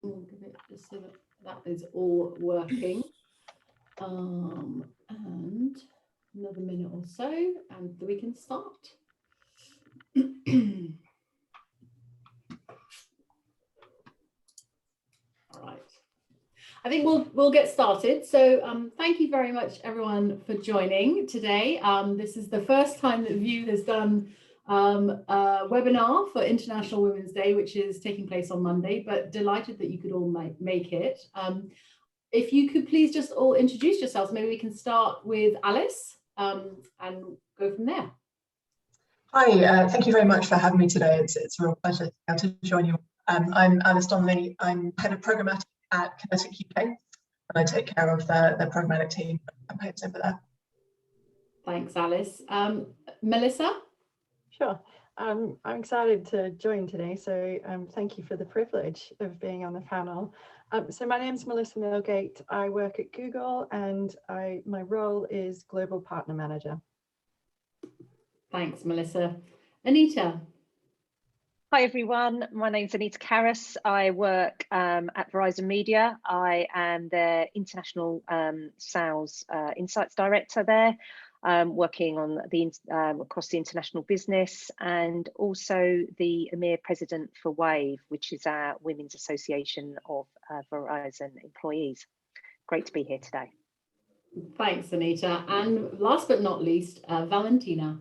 We'll give it just so that is all working. And another minute or so, and we can start. All right. I think we'll get started. So thank you very much, everyone, for joining today. This is the first time that VIOOH has done a webinar for International Women's Day, which is taking place on Monday, but delighted that you could all make it. If you could please just all introduce yourselves, maybe we can start with Alice and go from there. Hi, thank you very much for having me today. It's a real pleasure to join you. I'm Alice Donnelly. I'm head of programmatic at Kinetic UK, and I take care of the programmatic team campaigns over there. Thanks, Alice. Melissa? Sure. I'm excited to join today, so thank you for the privilege of being on the panel. So my name is Melissa Milgate. I work at Google, and my role is Global Partner Manager. Thanks, Melissa. Anita? Hi everyone, my name's Anita Karras. I work at Verizon Media. I am their International Sales Insights Director there, working on across the international business, and also the EMEA President for VIOOH, which is our Women's Association of Verizon employees. Great to be here today. Thanks, Anita. And last but not least, Valentina.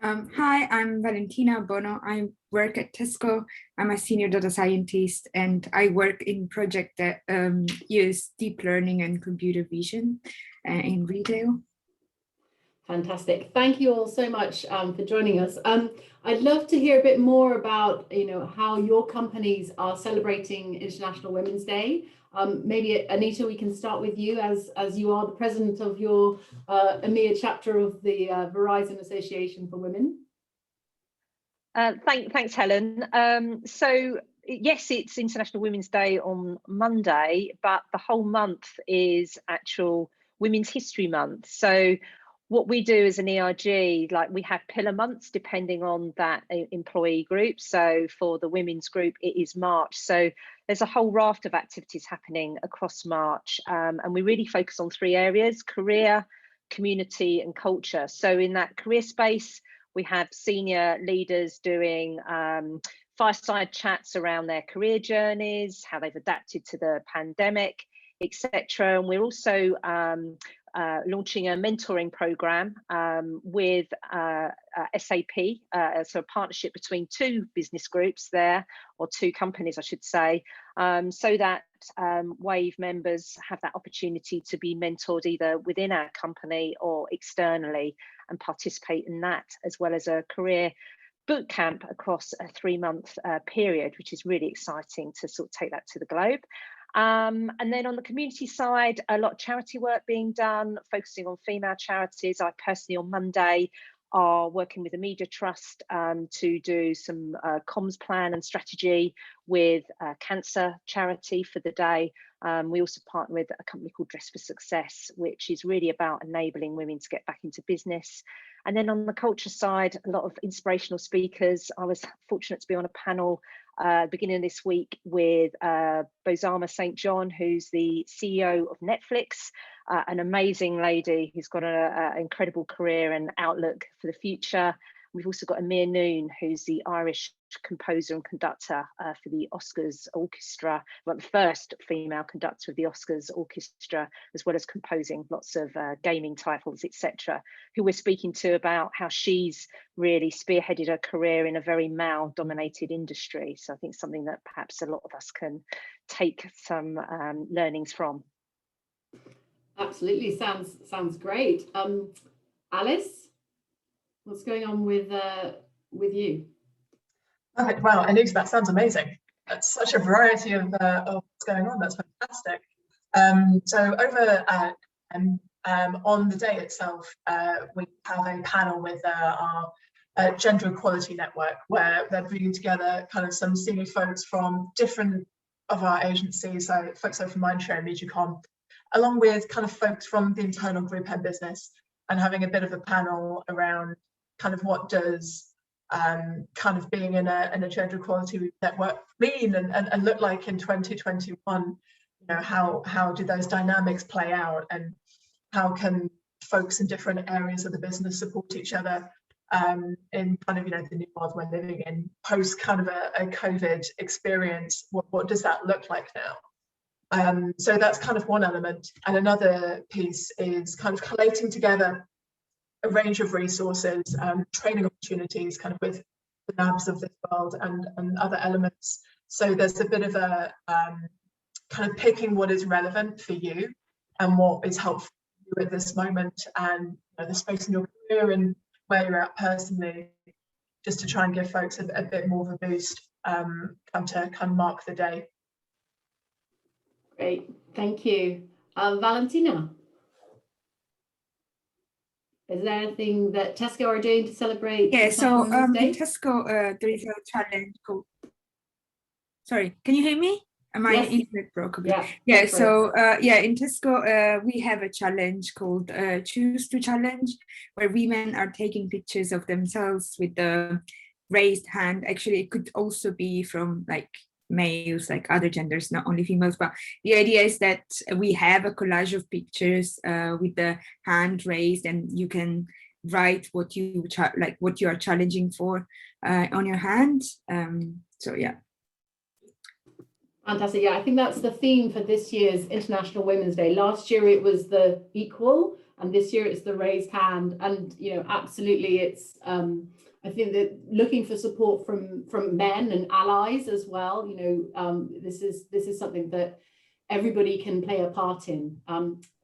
Hi, I'm Valentina Bono. I work at Tesco. I'm a senior data scientist, and I work in projects that use deep learning and computer vision in retail. Fantastic. Thank you all so much for joining us. I'd love to hear a bit more about, how your companies are celebrating International Women's Day. Maybe Anita, we can start with you as you are the president of your EMEA chapter of the Verizon Association for Women. Thanks, Helen. So yes, it's International Women's Day on Monday, but the whole month is actual Women's History Month. So what we do as an ERG, we have pillar months depending on that employee group. So for the women's group, it is March. So there's a whole raft of activities happening across March. And we really focus on three areas: career, community, and culture. So in that career space, we have senior leaders doing fireside chats around their career journeys, how they've adapted to the pandemic, etc. And we're also launching a mentoring program with SAP, so a partnership between two business groups there, or two companies, I should say, so that VIOOH members have that opportunity to be mentored either within our company or externally and participate in that, as well as a career boot camp across a 3-month period, which is really exciting to sort of take that to the globe. And then on the community side, a lot of charity work being done, focusing on female charities. I personally on Monday are working with the Media Trust to do some comms plan and strategy with cancer charity for the day. We also partner with a company called Dress for Success, which is really about enabling women to get back into business. And then on the culture side, a lot of inspirational speakers. I was fortunate to be on a panel beginning of this week with Bozoma St. John, who's the CEO of Netflix, an amazing lady who's got an incredible career and outlook for the future. We've also got Amir Noon, who's the Irish composer and conductor for the Oscars Orchestra, well, the first female conductor of the Oscars Orchestra, as well as composing lots of gaming titles, etc., who we're speaking to about how she's really spearheaded her career in a very male-dominated industry. So I think something that perhaps a lot of us can take some learnings from. Absolutely, sounds great. Alice, what's going on with you? Perfect. Wow, Anita, that sounds amazing. That's such a variety of what's going on. That's fantastic. So over on the day itself, we have a panel with our Gender Equality Network, where they're bringing together kind of some senior folks from different of our agencies, so folks over from Mindshare and MediaCom, along with kind of folks from the internal group and business, and having a bit of a panel around kind of what does kind of being in a gender equality network mean and look like in 2021? You know, how do those dynamics play out, and how can folks in different areas of the business support each other in kind of, you know, the new world we're living in post kind of a COVID experience? What does that look like now? So that's kind of one element. And another piece is kind of collating together a range of resources, training opportunities kind of with the NABs of this world and other elements. So there's a bit of a kind of picking what is relevant for you and what is helpful for you at this moment, and, you know, the space in your career and where you're at personally, just to try and give folks a bit more of a boost come to mark the day. Great, thank you. Valentina, is there anything that Tesco are doing to celebrate? Yeah, so International Women's in Day? Tesco, there is a challenge called, sorry, can you hear me? My Yes. internet broke a bit. Yeah, Yeah, so yeah, in Tesco, we have a challenge called Choose to Challenge, where women are taking pictures of themselves with the raised hand. Actually, it could also be from like males, like other genders, not only females, but the idea is that we have a collage of pictures with the hand raised, and you can write what you what you are challenging for on your hand. So yeah. Fantastic. Yeah, I think that's the theme for this year's International Women's Day. Last year it was the equal, and this year it's the raised hand. And, you know, absolutely, it's I think that looking for support from men and allies as well. You know, this is something that everybody can play a part in.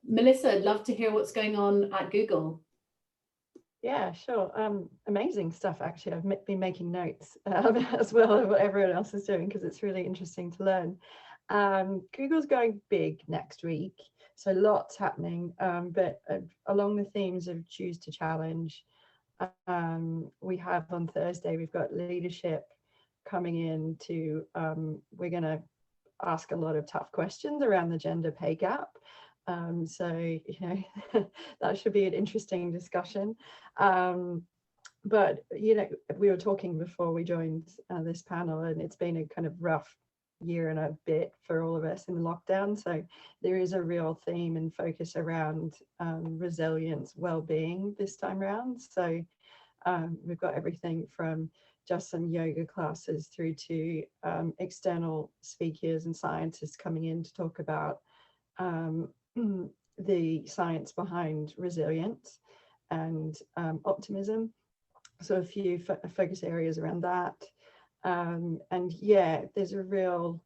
Melissa, I'd love to hear what's going on at Google. Yeah, sure. Amazing stuff, actually. I've been making notes as well of what everyone else is doing, because it's really interesting to learn. Google's going big next week, so lots happening, but along the themes of Choose to Challenge, we have on Thursday, we've got leadership coming in to, we're going to ask a lot of tough questions around the gender pay gap. So, you know, that should be an interesting discussion. But, you know, we were talking before we joined this panel, and it's been a kind of rough year and a bit for all of us in lockdown. So there is a real theme and focus around resilience, well-being this time around. So we've got everything from just some yoga classes through to external speakers and scientists coming in to talk about the science behind resilience and optimism. So a few focus areas around that. And yeah, there's a real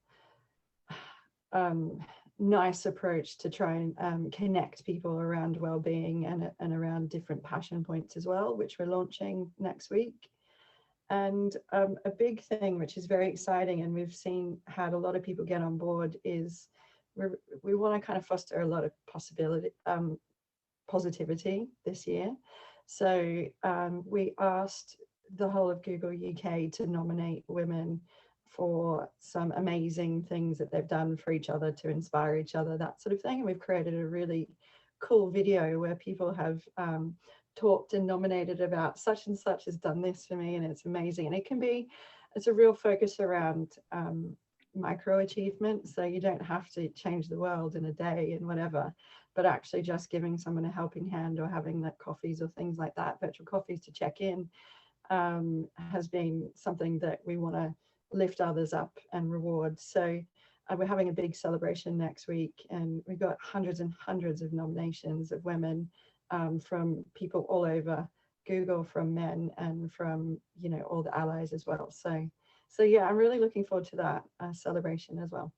nice approach to try and connect people around well-being and around different passion points as well, which we're launching next week. And a big thing, which is very exciting, and we've had a lot of people get on board, is we want to kind of foster a lot of positivity this year. So we asked the whole of Google UK to nominate women for some amazing things that they've done for each other, to inspire each other, that sort of thing. And we've created a really cool video where people have talked and nominated about such and such has done this for me, and it's amazing. And it's a real focus around micro achievement. So you don't have to change the world in a day and whatever, but actually just giving someone a helping hand, or having like coffees or things like that, virtual coffees to check in, has been something that we want to lift others up and reward. So we're having a big celebration next week, and we've got hundreds and hundreds of nominations of women from people all over Google, from men and from, you know, all the allies as well. So yeah, I'm really looking forward to that celebration as well.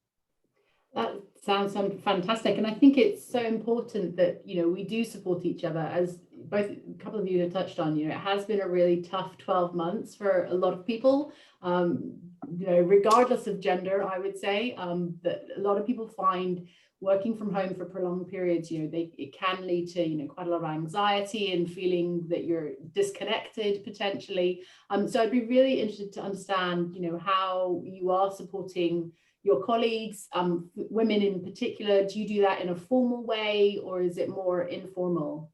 That sounds fantastic. And I think it's so important that, you know, we do support each other, as both a couple of you have touched on. You know, it has been a really tough 12 months for a lot of people, you know, regardless of gender, I would say, that a lot of people find working from home for prolonged periods, you know, it can lead to, you know, quite a lot of anxiety and feeling that you're disconnected potentially. So I'd be really interested to understand, you know, how you are supporting your colleagues, women in particular. Do you do that in a formal way, or is it more informal?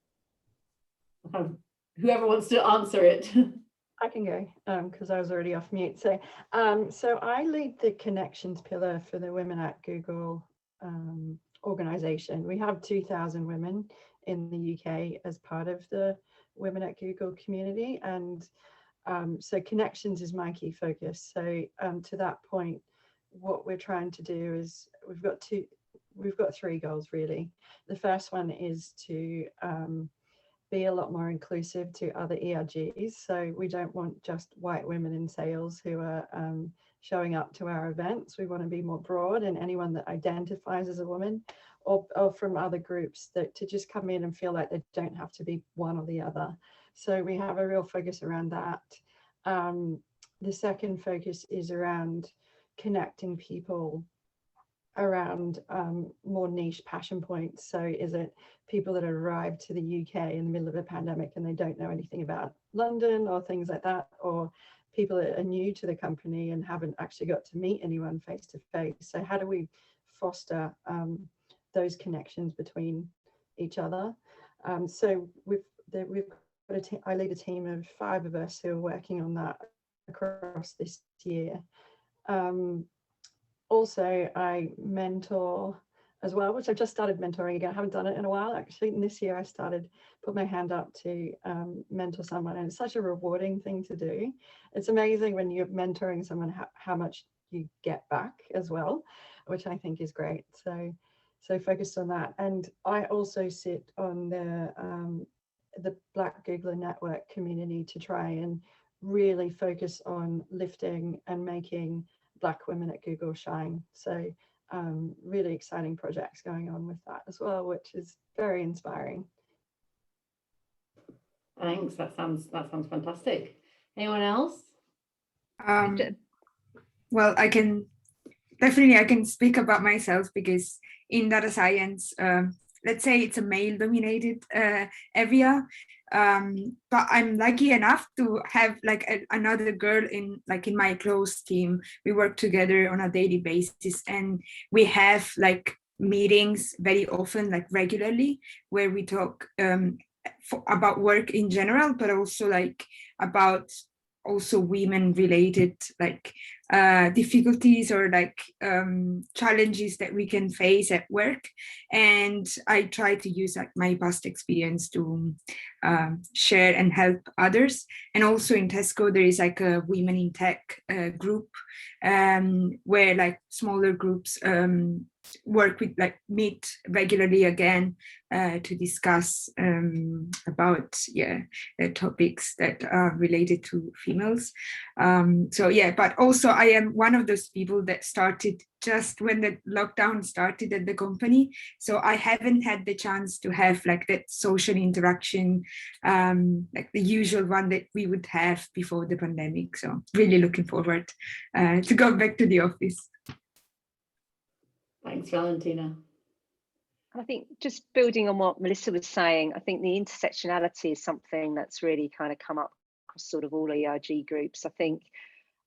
Whoever wants to answer it. I can go because I was already off mute. So I lead the connections pillar for the Women at Google organization. We have 2,000 women in the UK as part of the Women at Google community, and so connections is my key focus. So to that point, what we're trying to do is we've got three goals really. The first one is to be a lot more inclusive to other ERGs. So we don't want just white women in sales who are showing up to our events. We want to be more broad, and anyone that identifies as a woman or from other groups that to just come in and feel like they don't have to be one or the other. So we have a real focus around that. The second focus is around connecting people around more niche passion points. So is it people that arrived to the UK in the middle of a pandemic and they don't know anything about London or things like that, or people that are new to the company and haven't actually got to meet anyone face to face? So how do we foster those connections between each other? So I lead a team of 5 of us who are working on that across this year. Also, I mentor as well, which I've just started mentoring again. I haven't done it in a while, actually. And this year I put my hand up to mentor someone, and it's such a rewarding thing to do. It's amazing when you're mentoring someone how much you get back as well, which I think is great. So focused on that. And I also sit on the Black Googler Network community to try and really focus on lifting and making Black women at Google shine. So really exciting projects going on with that as well, which is very inspiring. Thanks. That sounds fantastic. Anyone else? Well, I can speak about myself, because in data science, let's say it's a male-dominated area, but I'm lucky enough to have like another girl in my close team. We work together on a daily basis, and we have like meetings very often, like regularly, where we talk about work in general, but also like about also women related like difficulties or like challenges that we can face at work. And I try to use like my past experience to share and help others. And also in Tesco there is like a women in tech group where like smaller groups work with like meet regularly again to discuss about topics that are related to females. So yeah, but also I am one of those people that started just when the lockdown started at the company, so I haven't had the chance to have like that social interaction like the usual one that we would have before the pandemic. So really looking forward to go back to the office. Thanks, Valentina. I think just building on what Melissa was saying, I think the intersectionality is something that's really kind of come up across sort of all ERG groups. I think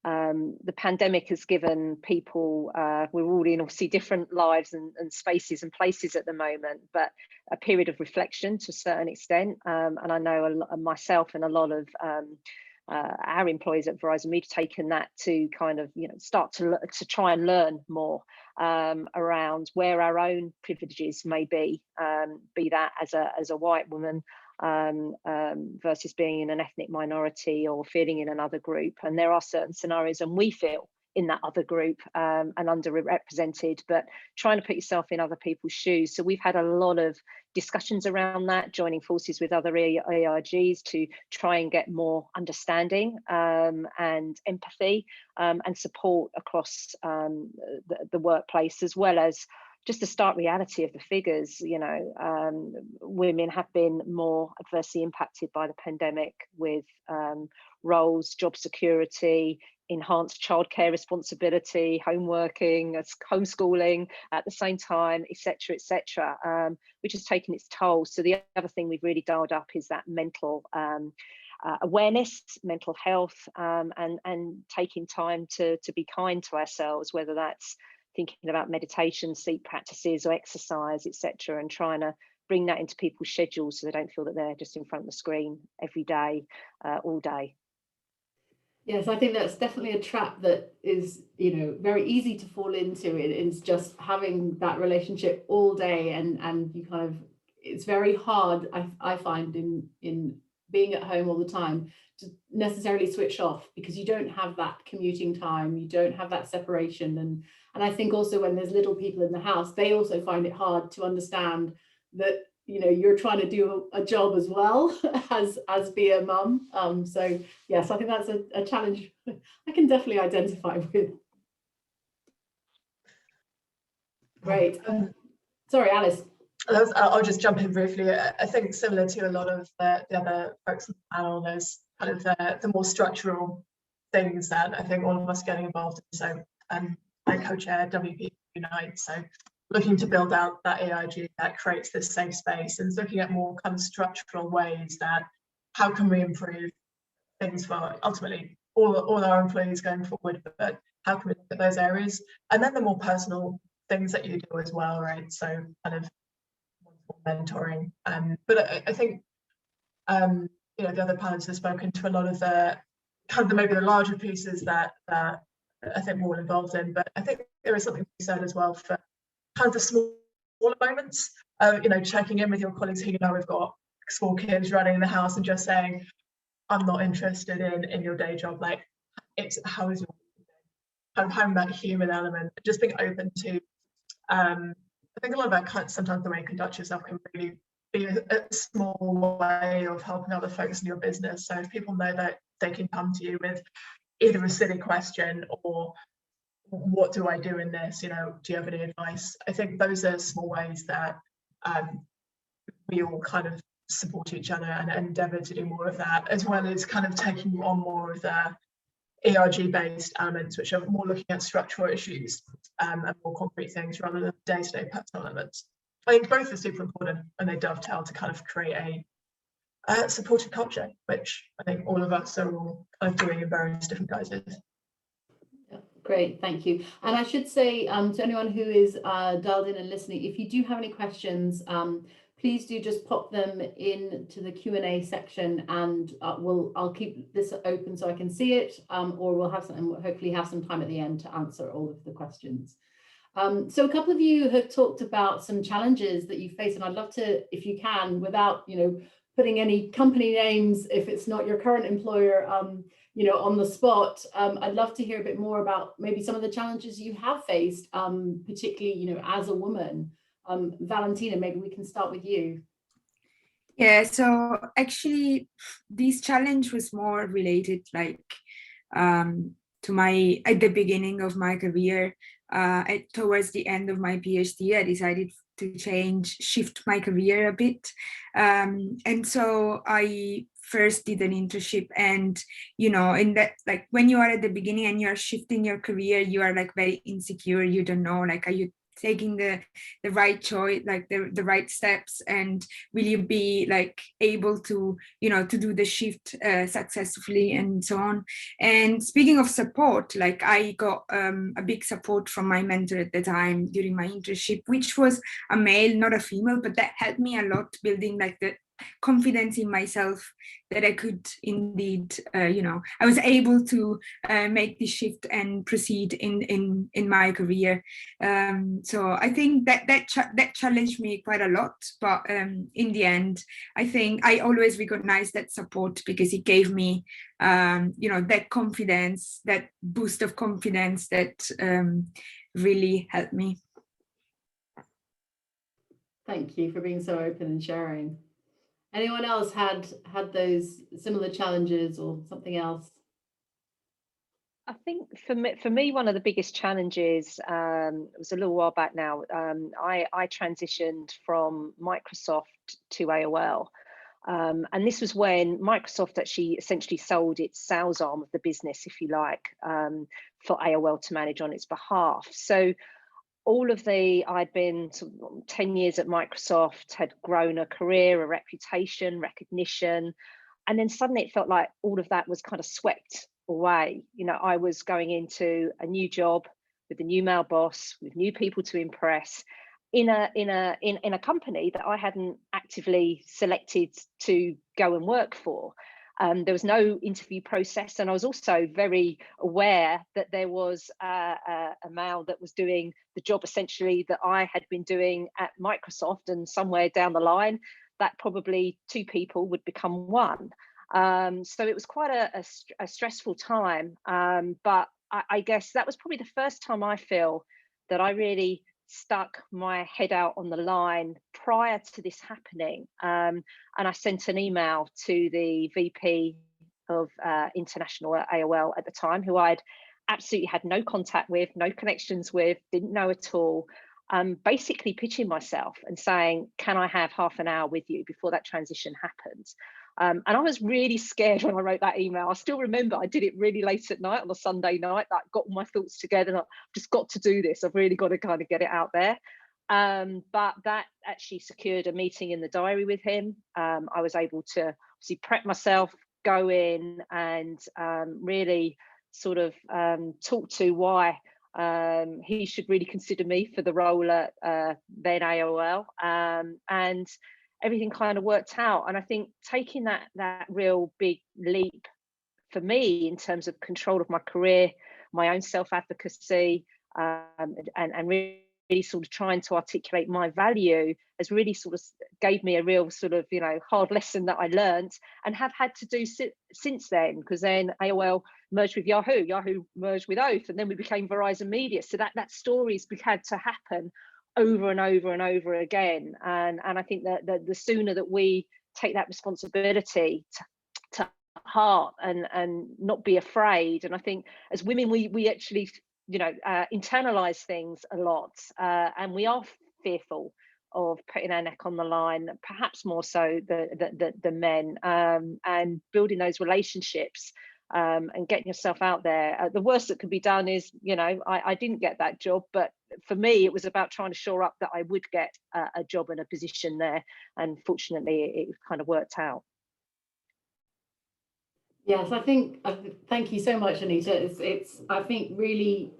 the pandemic has given people, we're all in obviously different lives and spaces and places at the moment, but a period of reflection to a certain extent. And I know myself and a lot of our employees at Verizon Media taken that to kind of, start to try and learn more around where our own privileges may be that as a white woman versus being in an ethnic minority or feeling in another group. And there are certain scenarios and we feel in that other group and underrepresented, but trying to put yourself in other people's shoes. So we've had a lot of discussions around that, joining forces with other ERGs to try and get more understanding and empathy and support across the workplace, as well as just the stark reality of the figures. Women have been more adversely impacted by the pandemic with roles, job security, enhanced childcare responsibility, home working, homeschooling at the same time, etc., which has taken its toll. So the other thing we've really dialed up is that mental awareness, mental health, and taking time to be kind to ourselves, whether that's thinking about meditation, sleep practices, or exercise, etc., and trying to bring that into people's schedules so they don't feel that they're just in front of the screen every day, all day. Yes, I think that's definitely a trap that is, very easy to fall into. It's just having that relationship all day, and you kind of, it's very hard, I find, in being at home all the time, to necessarily switch off, because you don't have that commuting time, you don't have that separation, and I think also when there's little people in the house, they also find it hard to understand that you're trying to do a job as well as be a mum. So yes, I think that's a challenge I can definitely identify with. Great. Sorry, Alice. I'll just jump in briefly. I think similar to a lot of the other folks on the panel, there's kind of the more structural things that I think all of us are getting involved in. So I co-chair WP Unite, so looking to build out that AIG that creates this safe space, and looking at more kind of structural ways that how can we improve things for ultimately all our employees going forward, but how can we look at those areas, and then the more personal things that you do as well, right? So kind of mentoring, but I think the other panelists have spoken to a lot of the kind of maybe the larger pieces that I think we're all involved in, but I think there is something to be said as well for kind of the smaller moments, checking in with your colleagues who we've got small kids running in the house and just saying, I'm not interested in your day job. Like, it's how is your kind of having that human element, just being open to. I think a lot of that sometimes the way you conduct yourself can really be a small way of helping other folks in your business. So if people know that they can come to you with either a silly question or what do I do in this? Do you have any advice? I think those are small ways that we all kind of support each other and endeavour to do more of that, as well as kind of taking on more of the ERG-based elements, which are more looking at structural issues and more concrete things rather than day-to-day personal elements. I think both are super important, and they dovetail to kind of create a supportive culture, which I think all of us are all kind of doing in various different guises. Great, thank you. And I should say to anyone who is dialed in and listening, if you do have any questions, please do just pop them into the Q&A section, and I'll keep this open so I can see it, or we'll hopefully have some time at the end to answer all of the questions. So a couple of you have talked about some challenges that you face, and I'd love to, if you can, without putting any company names, if it's not your current employer, on the spot, I'd love to hear a bit more about maybe some of the challenges you have faced, particularly, as a woman. Valentina, maybe we can start with you. Yeah, so actually this challenge was more related to at the beginning of my career. Towards the end of my PhD, I decided to shift my career a bit. And so I first did an internship, and in that, like, when you are at the beginning and you're shifting your career, you are like very insecure. You don't know, like, are you taking the right choice, like the right steps, and will you be like able to to do the shift successfully, and so on. And speaking of support, like, I got a big support from my mentor at the time during my internship, which was a male, not a female, but that helped me a lot building like the confidence in myself that I could indeed, I was able to make this shift and proceed in my career. So I think that challenged me quite a lot, but in the end, I think I always recognize that support, because it gave me, that confidence, that boost of confidence that really helped me. Thank you for being so open and sharing. Anyone else had those similar challenges or something else? I think for me, one of the biggest challenges, it was a little while back now. I transitioned from Microsoft to AOL. And this was when Microsoft actually essentially sold its sales arm of the business, if you like, for AOL to manage on its behalf. So I'd been 10 years at Microsoft, had grown a career, a reputation, recognition, and then suddenly it felt like all of that was kind of swept away. I was going into a new job with a new male boss, with new people to impress, in a company that I hadn't actively selected to go and work for. There was no interview process, and I was also very aware that there was a male that was doing the job essentially that I had been doing at Microsoft, and somewhere down the line that probably two people would become one. So it was quite a stressful time, but I guess that was probably the first time I feel that I really stuck my head out on the line prior to this happening. And I sent an email to the VP of International at AOL at the time, who I'd absolutely had no contact with, no connections with, didn't know at all. Basically pitching myself and saying, can I have half an hour with you before that transition happens? And I was really scared when I wrote that email. I still remember I did it really late at night on a Sunday night. I got all my thoughts together and I've just got to do this. I've really got to kind of get it out there. But that actually secured a meeting in the diary with him. I was able to obviously prep myself, go in and really sort of talk to why he should really consider me for the role at then AOL. And everything kind of worked out. And I think taking that real big leap for me in terms of control of my career, my own self-advocacy, and really sort of trying to articulate my value has really sort of gave me a real sort of, you know, hard lesson that I learned and have had to do since then, because then AOL merged with Yahoo, Yahoo merged with VIOOH, and then we became Verizon Media. So that story's had to happen over and over and over again. And I think that the sooner that we take that responsibility to heart and not be afraid. And I think as women, we actually, you know, internalize things a lot, and we are fearful of putting our neck on the line, perhaps more so the men, and building those relationships. And getting yourself out there. The worst that could be done is, you know, I didn't get that job, but for me, it was about trying to shore up that I would get a job and a position there. And fortunately, it kind of worked out. Yes, I think, thank you so much, Anita. It's I think, really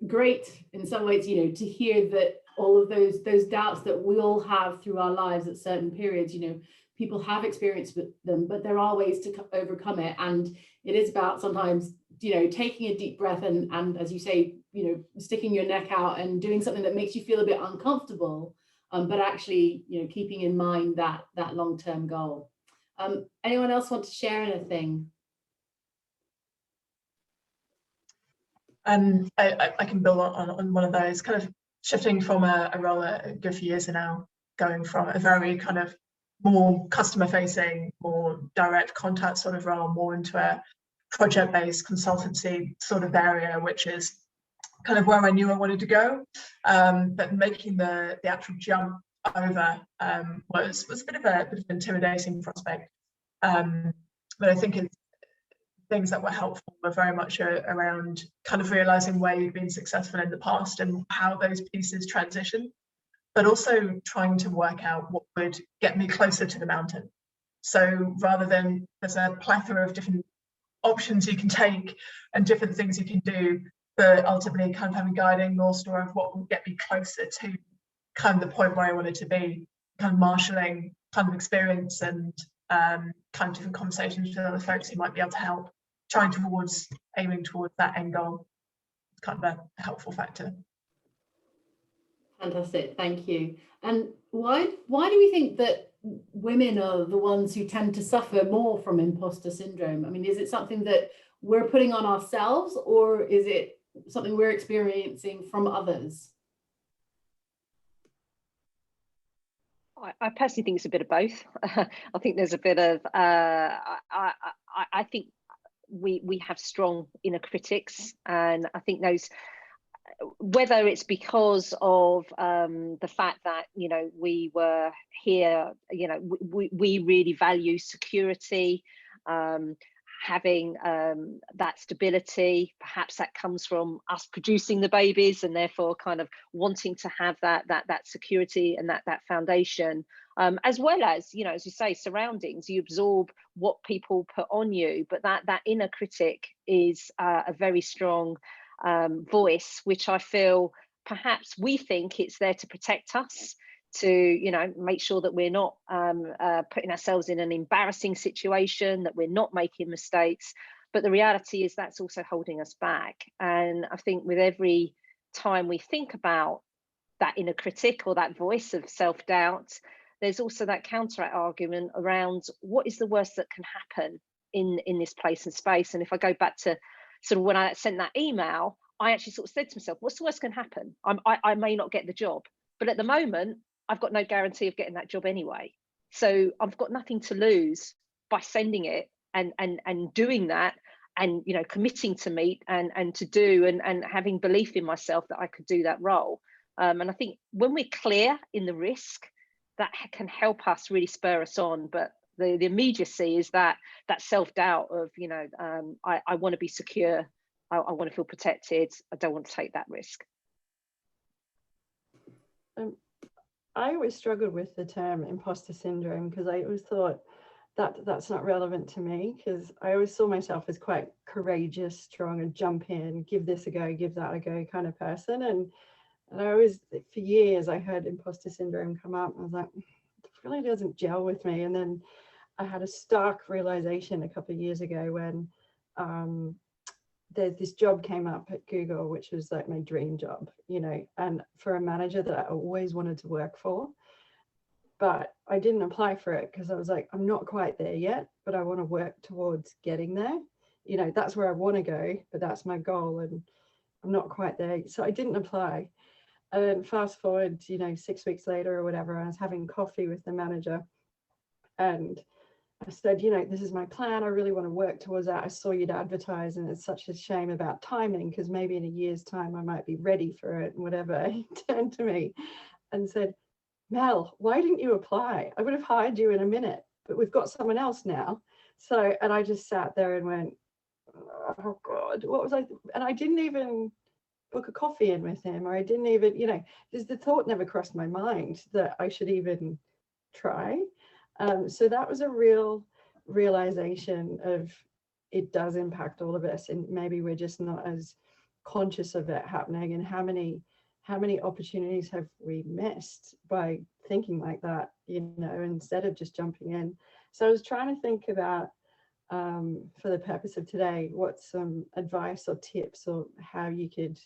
great in some ways, you know, to hear that all of those doubts that we all have through our lives at certain periods, you know, people have experienced them, but there are ways to overcome it. And it is about sometimes, you know, taking a deep breath and as you say, you know, sticking your neck out and doing something that makes you feel a bit uncomfortable, but actually, you know, keeping in mind that long-term goal. Anyone else want to share anything? I can build on one of those, kind of shifting from a role a good few years now, going from a very kind of more customer facing, more direct contact sort of role, more into a project-based consultancy sort of area, which is kind of where I knew I wanted to go. But making the actual jump over was a bit of an intimidating prospect. But I think things that were helpful were very much around kind of realizing where you've been successful in the past and how those pieces transition, but also trying to work out what would get me closer to the mountain. So rather than, there's a plethora of different options you can take and different things you can do, but ultimately kind of having guiding North Star of what will get me closer to kind of the point where I wanted to be, kind of marshalling kind of experience and kind of different conversations with other folks who might be able to help, aiming towards that end goal. It's kind of a helpful factor. Fantastic, thank you. And why do we think that women are the ones who tend to suffer more from imposter syndrome? I mean, is it something that we're putting on ourselves, or is it something we're experiencing from others? I personally think it's a bit of both. I think there's a bit of, I think we have strong inner critics, and I think those, whether it's because of the fact that, you know, we were here, you know, we really value security, having that stability, perhaps that comes from us producing the babies and therefore kind of wanting to have that security and that foundation, as well as, you know, as you say, surroundings. You absorb what people put on you, but that inner critic is a very strong voice, which I feel perhaps we think it's there to protect us, to, you know, make sure that we're not putting ourselves in an embarrassing situation, that we're not making mistakes. But the reality is that's also holding us back. And I think with every time we think about that inner critic or that voice of self-doubt, there's also that counter argument around what is the worst that can happen in this place and space. And if I go back to sort of when I sent that email, I actually sort of said to myself, what's the worst can happen? I may not get the job, but at the moment, I've got no guarantee of getting that job anyway. So I've got nothing to lose by sending it and doing that, and, you know, committing to meet and to do and having belief in myself that I could do that role. And I think when we're clear in the risk, that can help us really spur us on. But the immediacy is that self-doubt of, you know, I want to be secure, I want to feel protected, I don't want to take that risk. I always struggled with the term imposter syndrome, because I always thought that's not relevant to me, because I always saw myself as quite courageous, strong, and jump in, give this a go, give that a go kind of person. And I always, for years, I heard imposter syndrome come up, and I was like, it really doesn't gel with me. And then I had a stark realization a couple of years ago when there's this job came up at Google, which was like my dream job, you know, and for a manager that I always wanted to work for. But I didn't apply for it because I was like, I'm not quite there yet, but I want to work towards getting there. You know, that's where I want to go, but that's my goal, and I'm not quite there. So I didn't apply. And then fast forward, you know, 6 weeks later or whatever, I was having coffee with the manager, and I said, you know, this is my plan. I really want to work towards that. I saw you'd advertise, and it's such a shame about timing, because maybe in a year's time I might be ready for it and whatever. He turned to me and said, Mel, why didn't you apply? I would have hired you in a minute, but we've got someone else now. So, and I just sat there and went, oh God, what was I? And I didn't even book a coffee in with him, or I didn't even, you know, just the thought never crossed my mind that I should even try. So that was a real realization of it does impact all of us, and maybe we're just not as conscious of it happening. And how many opportunities have we missed by thinking like that, you know, instead of just jumping in. So I was trying to think about, for the purpose of today, what's some advice or tips or how you could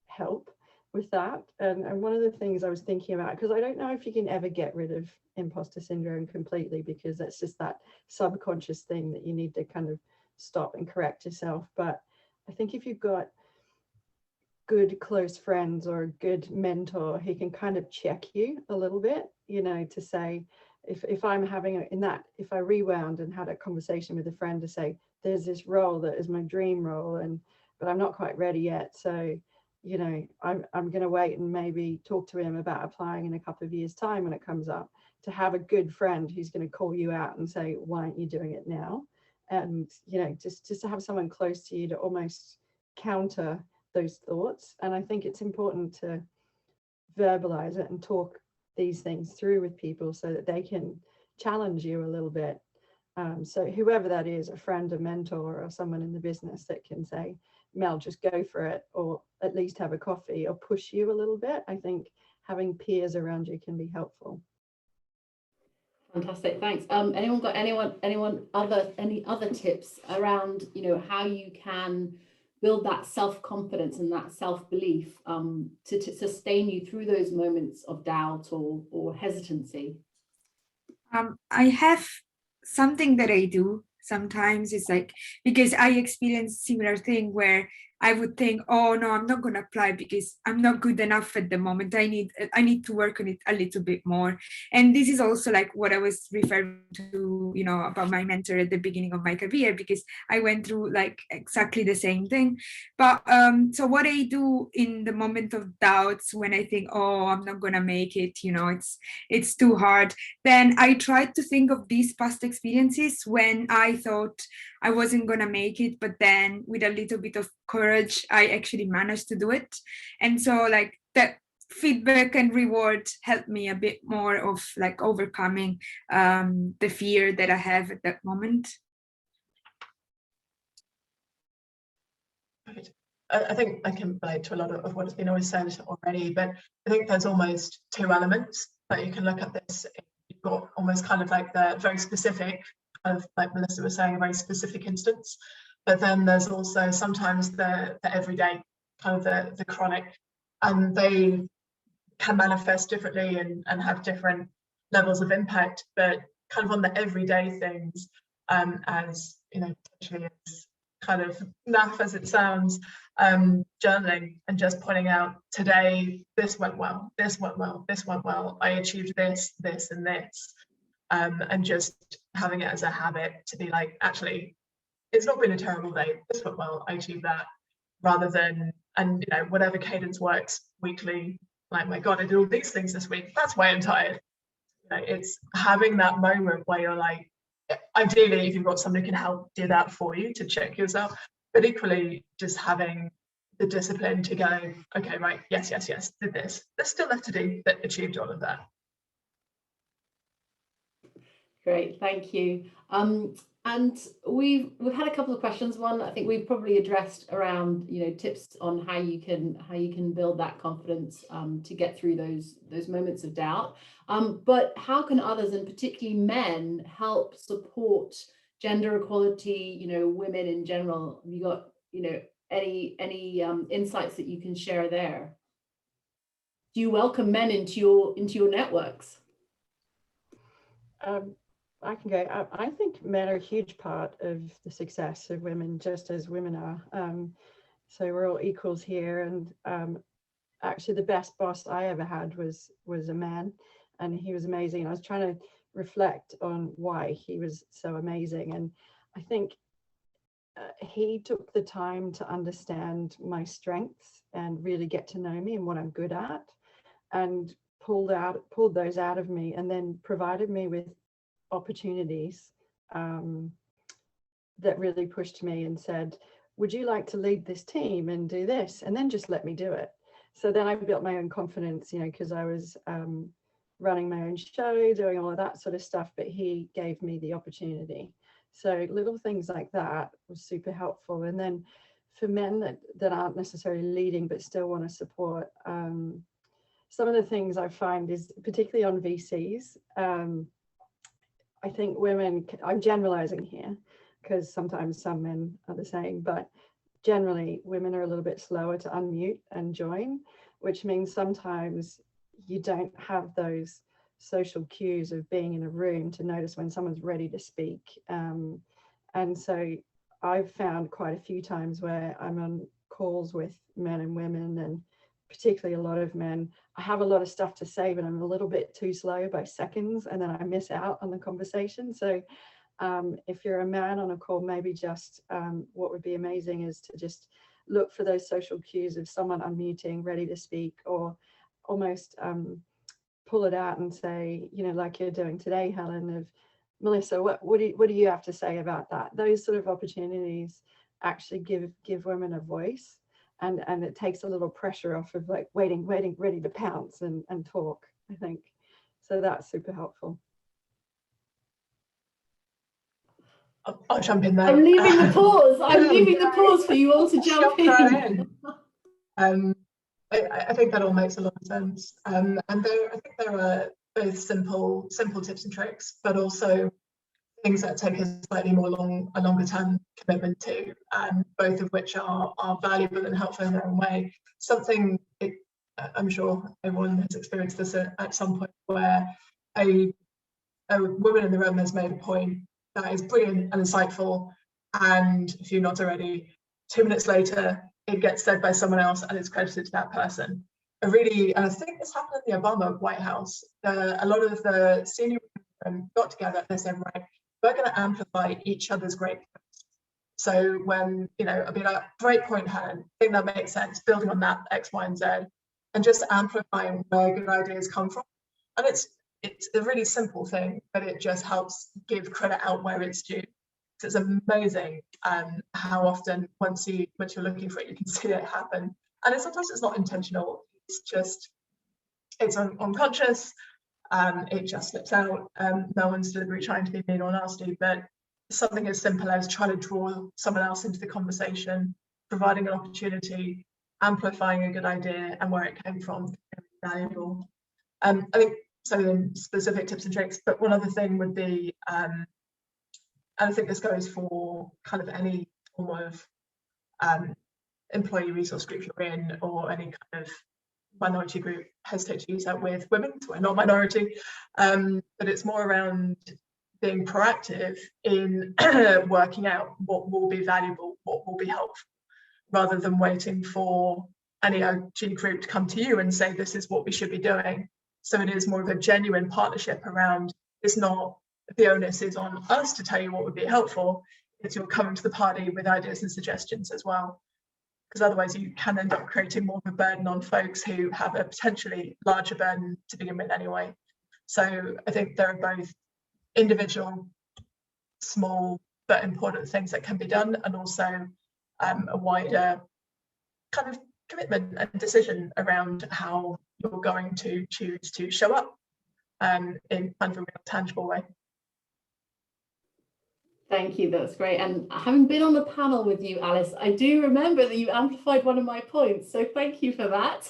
help with that. And one of the things I was thinking about, because I don't know if you can ever get rid of imposter syndrome completely, because that's just that subconscious thing that you need to kind of stop and correct yourself. But I think if you've got good close friends or a good mentor who can kind of check you a little bit, you know, to say, if I'm having if I rewound and had a conversation with a friend to say, there's this role that is my dream role, but I'm not quite ready yet, so, you know, I'm going to wait and maybe talk to him about applying in a couple of years' time when it comes up, to have a good friend who's going to call you out and say, why aren't you doing it now? And, you know, just to have someone close to you to almost counter those thoughts. And I think it's important to verbalize it and talk these things through with people so that they can challenge you a little bit. So whoever that is, a friend, a mentor, or someone in the business that can say, Mel, just go for it, or at least have a coffee, or push you a little bit. I think having peers around you can be helpful. Fantastic, thanks. Anyone got any other tips around, you know, how you can build that self-confidence and that self-belief to sustain you through those moments of doubt or hesitancy? I have something that I do sometimes. It's like, because I experienced similar thing where I would think, oh no, I'm not going to apply because I'm not good enough at the moment. I need to work on it a little bit more. And this is also like what I was referring to, you know, about my mentor at the beginning of my career, because I went through like exactly the same thing. But so what I do in the moment of doubts, when I think, oh, I'm not going to make it, you know, it's too hard, then I tried to think of these past experiences when I thought I wasn't going to make it, but then with a little bit of courage, I actually managed to do it. And so like that feedback and reward helped me a bit more of like overcoming the fear that I have at that moment. Perfect. I think I can relate to a lot of what has been always said already, but I think there's almost two elements that you can look at this. You've got almost kind of like the very specific, kind of like Melissa was saying, a very specific instance, but then there's also sometimes the everyday, kind of the chronic, and they can manifest differently and have different levels of impact, but kind of on the everyday things, as you know, potentially as kind of naff as it sounds, journaling and just pointing out, today this went well, this went well, this went well, I achieved this, this and this, and just having it as a habit to be like, actually, it's not been a terrible day, this went well, I achieved that, rather than, and you know, whatever cadence works weekly, like, my God, I did all these things this week, that's why I'm tired. You know, it's having that moment where you're like, ideally, if you've got somebody who can help do that for you to check yourself, but equally just having the discipline to go, okay, right, yes, did this. There's still left to do, but achieved all of that. Great, thank you. And we've had a couple of questions. One, I think we've probably addressed around, you know, tips on how you can build that confidence to get through those moments of doubt. But how can others, and particularly men, help support gender equality? You know, women in general. Have you got, you know, any insights that you can share there? Do you welcome men into your networks? I can go. I think men are a huge part of the success of women, just as women are. So we're all equals here. And actually, the best boss I ever had was a man, and he was amazing. I was trying to reflect on why he was so amazing, and I think he took the time to understand my strengths and really get to know me and what I'm good at, and pulled those out of me, and then provided me with opportunities that really pushed me and said, would you like to lead this team and do this? And then just let me do it. So then I built my own confidence, you know, because I was running my own show, doing all of that sort of stuff, but he gave me the opportunity. So little things like that was super helpful. And then for men that aren't necessarily leading but still want to support, some of the things I find is, particularly on VCs, I think women, I'm generalizing here because sometimes some men are the same, but generally women are a little bit slower to unmute and join, which means sometimes you don't have those social cues of being in a room to notice when someone's ready to speak. And so I've found quite a few times where I'm on calls with men and women, and particularly a lot of men, I have a lot of stuff to say, but I'm a little bit too slow by seconds, and then I miss out on the conversation. So if you're a man on a call, maybe just what would be amazing is to just look for those social cues of someone unmuting, ready to speak, or almost pull it out and say, you know, like you're doing today, Helen, of Melissa, what do you have to say about that? Those sort of opportunities actually give women a voice. And it takes a little pressure off of like waiting, ready to pounce and talk, I think. So that's super helpful. I'll jump in there. I'm leaving the pause. I'm leaving the pause for you all to jump in. I think that all makes a lot of sense. And I think there are both simple tips and tricks, but also things that take a slightly more longer term commitment to, both of which are valuable and helpful in their own way. Something I'm sure everyone has experienced this at some point, where a woman in the room has made a point that is brilliant and insightful, and if you're not already, 2 minutes later it gets said by someone else and it's credited to that person. And I think this happened in the Obama White House. A lot of the senior women got together and they said, right, we're going to amplify each other's great points. So when, you know, I'll be like, great point, Helen, I think that makes sense, building on that X, Y, and Z, and just amplifying where good ideas come from. And it's a really simple thing, but it just helps give credit out where it's due. So it's amazing how often once you're looking for it, you can see it happen. And sometimes it's not intentional, it's unconscious. It just slips out. No one's deliberately trying to be mean or nasty, but something as simple as trying to draw someone else into the conversation providing an opportunity, amplifying a good idea, and where it came from, valuable. I think some of them specific tips and tricks, but one other thing would be, and I think this goes for kind of any form of employee resource group you're in, or any kind of minority group, hesitate to use that with women, so we're not minority, but it's more around being proactive in working out what will be valuable, what will be helpful, rather than waiting for any OG group to come to you and say this is what we should be doing. So it is more of a genuine partnership around, it's not the onus is on us to tell you what would be helpful, it's you're coming to the party with ideas and suggestions as well. Because otherwise you can end up creating more of a burden on folks who have a potentially larger burden to begin with anyway. So I think there are both individual, small but important things that can be done, and also a wider kind of commitment and decision around how you're going to choose to show up in kind of a real tangible way. Thank you, that's great. And having been on the panel with you, Alice, I do remember that you amplified one of my points, so thank you for that.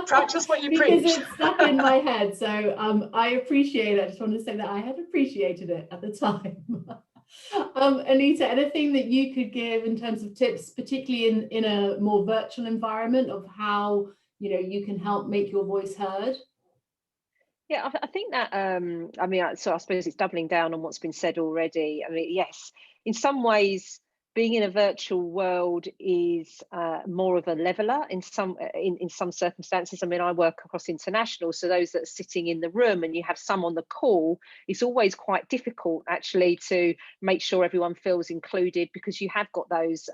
Practice what you because preach. it's stuck in my head, so I appreciate it. I just wanted to say that I had appreciated it at the time. Anita, anything that you could give in terms of tips, particularly in a more virtual environment, of how you can help make your voice heard? Yeah, I think that, I mean, so I suppose it's doubling down on what's been said already. I mean, yes, in some ways, being in a virtual world is more of a leveler in some circumstances. I mean, I work across international, so those that are sitting in the room and you have some on the call, it's always quite difficult actually to make sure everyone feels included, because you have got those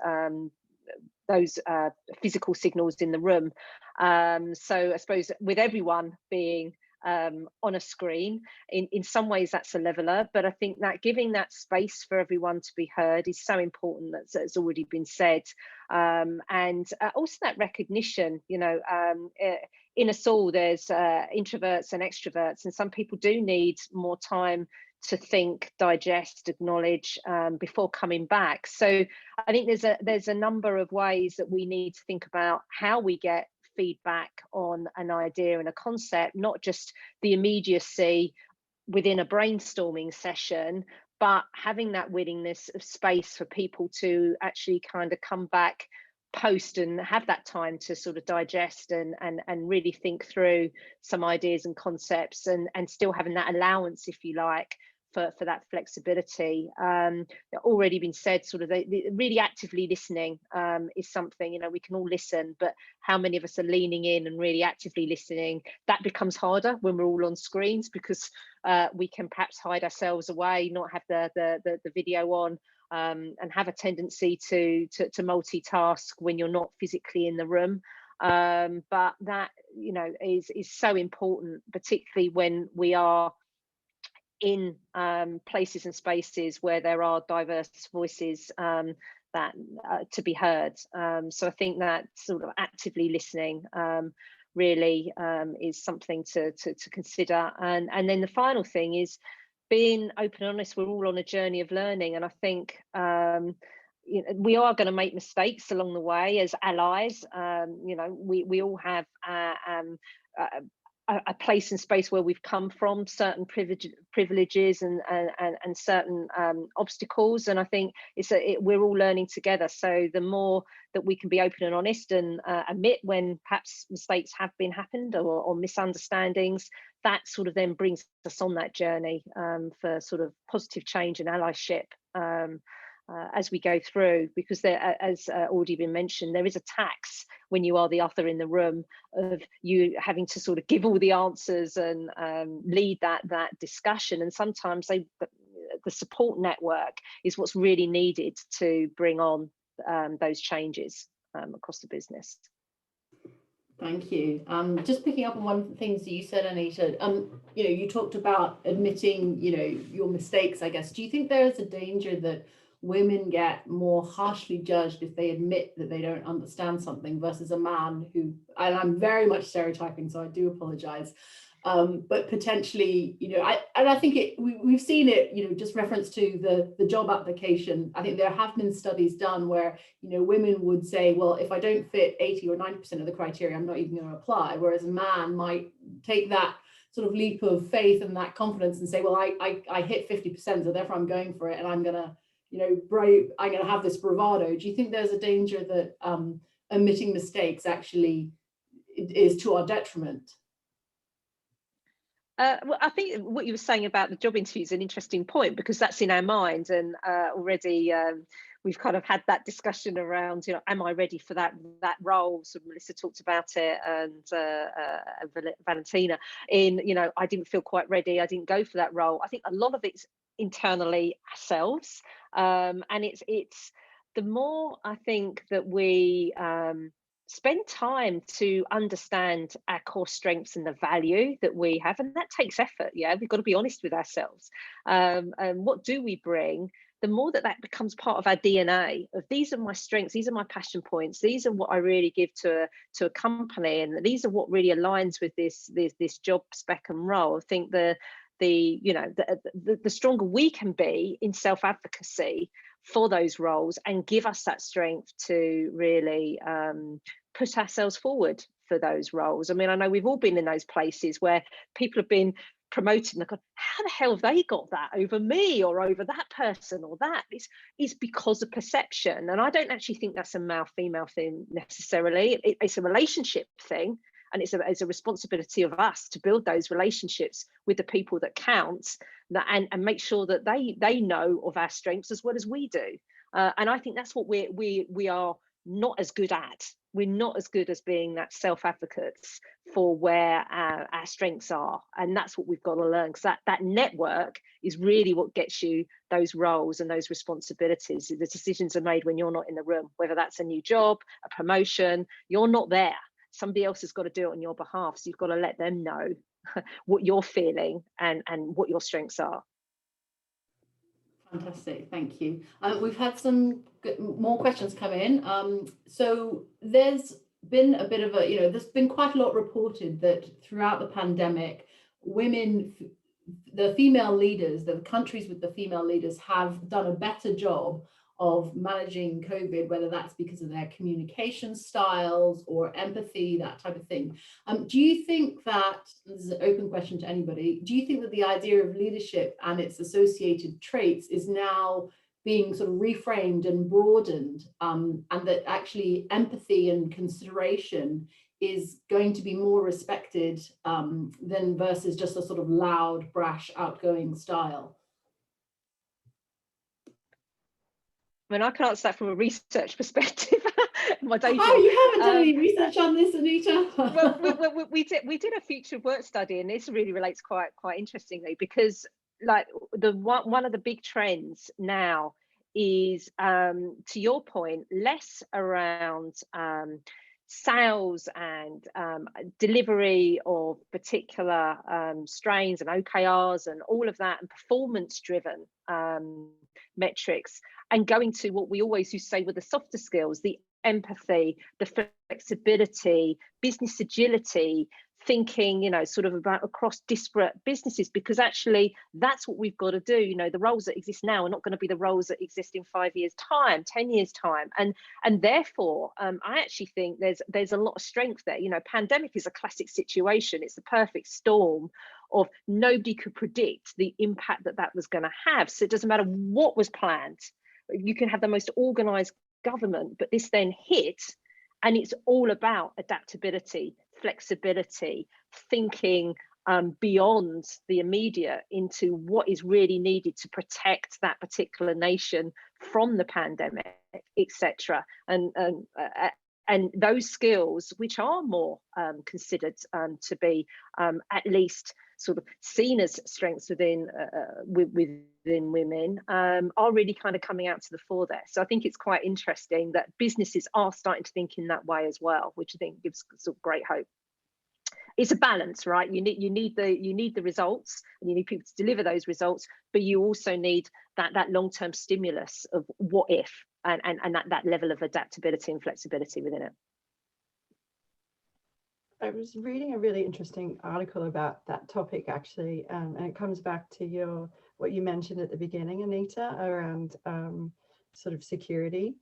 physical signals in the room. So I suppose with everyone being on a screen, in some ways that's a leveler, but I think that giving that space for everyone to be heard is so important. That's already been said, and also that recognition, in us all there's introverts and extroverts, and some people do need more time to think, digest, acknowledge before coming back. So I think there's a number of ways that we need to think about how we get feedback on an idea and a concept, not just the immediacy within a brainstorming session, but having that willingness of space for people to actually kind of come back post and have that time to sort of digest and really think through some ideas and concepts, and still having that allowance, if you like, for that flexibility. Already been said, sort of the really actively listening is something, we can all listen, but how many of us are leaning in and really actively listening? That becomes harder when we're all on screens, because we can perhaps hide ourselves away, not have the video on, and have a tendency to multitask when you're not physically in the room. But that is so important, particularly when we are in places and spaces where there are diverse voices that to be heard. So I think that sort of actively listening really is something to consider. And then the final thing is being open and honest. We're all on a journey of learning, and I think we are going to make mistakes along the way as allies. We all have a place and space where we've come from, certain privileges and certain obstacles, and I think we're all learning together. So the more that we can be open and honest and admit when perhaps mistakes have happened or misunderstandings, that sort of then brings us on that journey for sort of positive change and allyship as we go through, because there, as already been mentioned, there is a tax when you are the other in the room of you having to sort of give all the answers and lead that discussion, and sometimes the support network is what's really needed to bring on those changes across the business. Thank you. Just picking up on one of the things that you said, Anita, you talked about admitting, your mistakes, I guess. Do you think there is a danger that women get more harshly judged if they admit that they don't understand something versus a man who, and I'm very much stereotyping, so I do apologize, but potentially, you know, I think we've seen it, you know, just reference to the job application. I think there have been studies done where, you know, women would say, well, if I don't fit 80 or 90% of the criteria, I'm not even going to apply. Whereas a man might take that sort of leap of faith and that confidence and say, well, I hit 50%, so therefore I'm going for it, and I'm going to, you know, I'm going to have this bravado. Do you think there's a danger that omitting mistakes actually is to our detriment? Well, I think what you were saying about the job interview is an interesting point, because that's in our mind, and already we've kind of had that discussion around, you know, am I ready for that role? So Melissa talked about it, and Valentina, in, you know, I didn't feel quite ready, I didn't go for that role. I think a lot of it's internally ourselves, and it's the more I think that we spend time to understand our core strengths and the value that we have, and that takes effort. Yeah, we've got to be honest with ourselves. And what do we bring? The more that becomes part of our DNA, of these are my strengths, these are my passion points, these are what I really give to a company, and these are what really aligns with this job spec and role. I think the stronger we can be in self-advocacy for those roles, and give us that strength to really put ourselves forward for those roles. I mean, I know we've all been in those places where people have been promoted and they've gone, how the hell have they got that over me or over that person or that? It's because of perception. And I don't actually think that's a male-female thing necessarily. It's a relationship thing. And it's a responsibility of us to build those relationships with the people that count, and make sure that they know of our strengths as well as we do. And I think that's what we are not as good at. We're not as good as being that self-advocates for where our strengths are. And that's what we've got to learn, because that network is really what gets you those roles and those responsibilities. The decisions are made when you're not in the room, whether that's a new job, a promotion, you're not there. Somebody else has got to do it on your behalf. So you've got to let them know what you're feeling and what your strengths are. Fantastic, thank you. We've had some more questions come in. So there's been a bit of a, you know, there's been quite a lot reported that throughout the pandemic, women, the female leaders, the countries with the female leaders have done a better job of managing COVID, whether that's because of their communication styles or empathy, that type of thing. Do you think that, this is an open question to anybody, do you think that the idea of leadership and its associated traits is now being sort of reframed and broadened, and that actually empathy and consideration is going to be more respected than versus just a sort of loud, brash, outgoing style? I mean, I can answer that from a research perspective. My day job. Oh, you haven't done any research on this, Anita? Well, we did a future work study, and this really relates quite interestingly, because like one of the big trends now is, to your point, less around sales and delivery of particular strains and OKRs and all of that, and performance driven metrics, and going to what we always used to say were the softer skills, the empathy, the flexibility, business agility, thinking, you know, sort of about across disparate businesses, because actually that's what we've got to do. You know, the roles that exist now are not going to be the roles that exist in 5 years time, 10 years time, and therefore I actually think there's a lot of strength there. You know, pandemic is a classic situation. It's the perfect storm of nobody could predict the impact that was going to have. So it doesn't matter what was planned. You can have the most organized government, but this then hit, and it's all about adaptability, flexibility, thinking beyond the immediate into what is really needed to protect that particular nation from the pandemic, etc. And those skills, which are more considered to be at least sort of seen as strengths within women, are really kind of coming out to the fore there. So I think it's quite interesting that businesses are starting to think in that way as well, which I think gives sort of great hope. it's a balance, right? You need the results, and you need people to deliver those results, but you also need that long-term stimulus of what if, and that level of adaptability and flexibility within it. I was reading a really interesting article about that topic, actually, and it comes back to what you mentioned at the beginning, Anita, around sort of security,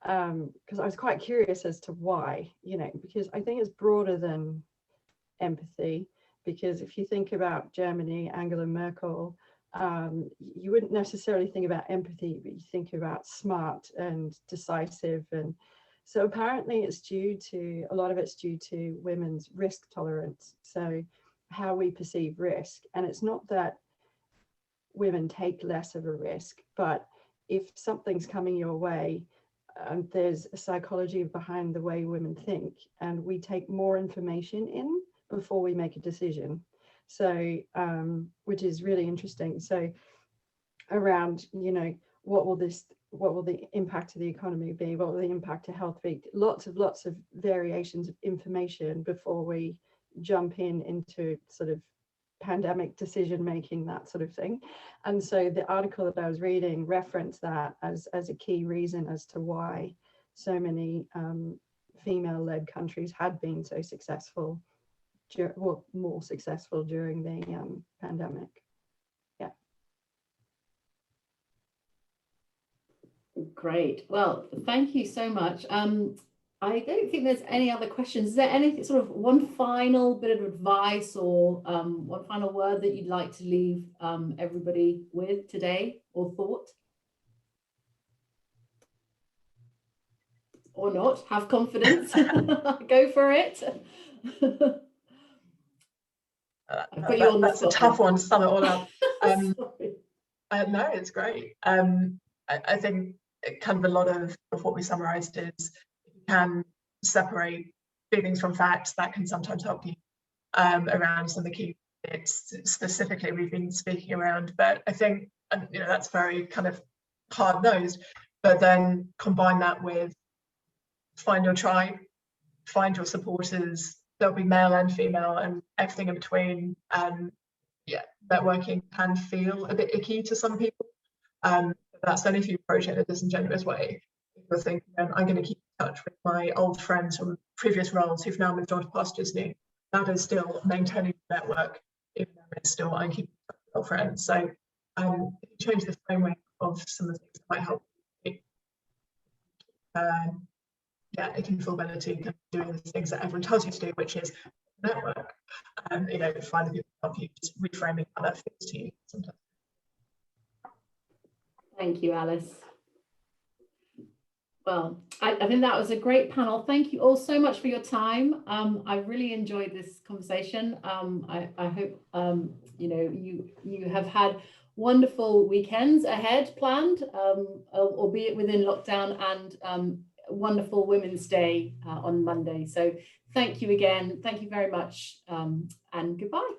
because I was quite curious as to why, because I think it's broader than empathy, because if you think about Germany, Angela Merkel, you wouldn't necessarily think about empathy, but you think about smart and decisive. And so apparently a lot of it's due to women's risk tolerance. So how we perceive risk. And it's not that women take less of a risk, but if something's coming your way, there's a psychology behind the way women think, and we take more information in before we make a decision. So, which is really interesting. So around, what will the impact of the economy be? What will the impact of health be? Lots of variations of information before we jump into sort of pandemic decision making, that sort of thing. And so the article that I was reading referenced that as a key reason as to why so many female-led countries had been so successful, more successful during the pandemic. Yeah. Great. Well, thank you so much. I don't think there's any other questions. Is there anything, sort of one final bit of advice or one final word that you'd like to leave everybody with today, or thought? Or not? Have confidence. Go for it. That's a tough one to sum it all up. No, it's great. I think kind of a lot of what we summarized is, you can separate feelings from facts. That can sometimes help you around some of the key bits specifically we've been speaking around. But I think, that's very kind of hard-nosed, but then combine that with find your tribe, find your supporters. There'll be male and female and everything in between. Networking can feel a bit icky to some people. That's only if you approach it in a disingenuous way. If you're thinking, I'm going to keep in touch with my old friends from previous roles who've now moved on to pastures new, that is still maintaining the network, even though it's still I'm keeping in touch with old friends. So if you change the framework of some of the things that might help you, it can feel better to doing the things that everyone tells you to do, which is network. Find the people who help you, just reframing how that feels to you sometimes. Thank you, Alice. Well, I think that was a great panel. Thank you all so much for your time. I really enjoyed this conversation. I hope you have had wonderful weekends ahead planned, albeit within lockdown, and wonderful Women's Day on Monday. So thank you again. Thank you very much, and goodbye.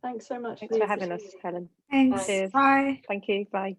Thanks so much. Thanks for having us, Helen. Thanks. Cheers. Bye. Thank you. Bye.